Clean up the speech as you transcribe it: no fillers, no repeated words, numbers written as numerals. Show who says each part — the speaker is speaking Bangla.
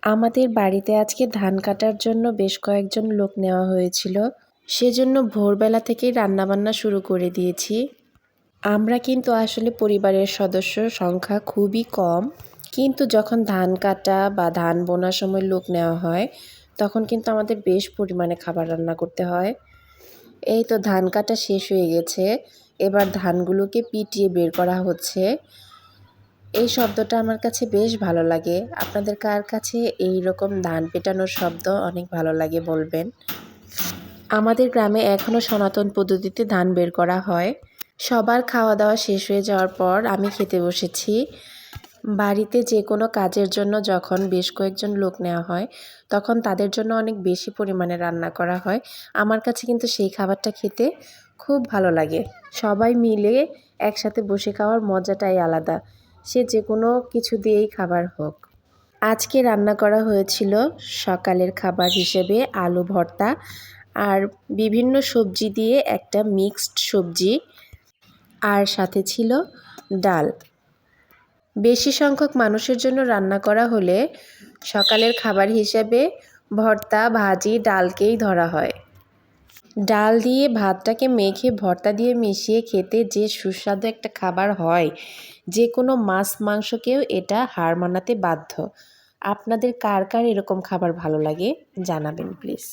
Speaker 1: আমাদের বাড়িতে আজকে ধান কাটার জন্য বেশ কয়েকজন লোক নেওয়া হয়েছিল। সেজন্য ভোরবেলা থেকেই রান্নাবান্না শুরু করে দিয়েছি। আমরা কিন্তু আসলে পরিবারের সদস্য সংখ্যা খুবই কম, কিন্তু যখন ধান কাটা বা ধান বোনার সময় লোক নেওয়া হয় তখন কিন্তু আমাদের বেশ পরিমাণে খাবার রান্না করতে হয়। এই তো ধান কাটা শেষ হয়ে গেছে, এবার ধানগুলোকে পিটিয়ে বের করা হচ্ছে। এই শব্দটা আমার কাছে বেশ ভালো লাগে। আপনাদের কার কাছে এই রকম ধান পেটানোর শব্দ অনেক ভালো লাগে বলবেন। আমাদের গ্রামে এখনও সনাতন পদ্ধতিতে ধান বের করা হয়। সবার খাওয়া দাওয়া শেষ হয়ে যাওয়ার পর আমি খেতে বসেছি। বাড়িতে যে কোনো কাজের জন্য যখন বেশ কয়েকজন লোক নেওয়া হয় তখন তাদের জন্য অনেক বেশি পরিমাণে রান্না করা হয়। আমার কাছে কিন্তু সেই খাবারটা খেতে খুব ভালো লাগে। সবাই মিলে একসাথে বসে খাওয়ার মজাটাই আলাদা, সে যে কোনো কিছু দিয়েই খাবার হোক। আজকে রান্না করা হয়েছিল সকালের খাবার হিসেবে আলু ভর্তা আর বিভিন্ন সবজি দিয়ে একটা মিক্সড সবজি, আর সাথে ছিল ডাল। বেশি সংখ্যক মানুষের জন্য রান্না করা হলে সকালের খাবার হিসেবে ভর্তা ভাজি ডালকেই ধরা হয়। ডাল দিয়ে ভাতটাকে মেখে ভর্তা দিয়ে মিশিয়ে খেতে যে সুস্বাদু একটা খাবার হয়, যে কোনো মাছ মাংসকেও এটা হার মানাতে বাধ্য। আপনাদের কার কার এরকম খাবার ভালো লাগে জানাবেন প্লিজ।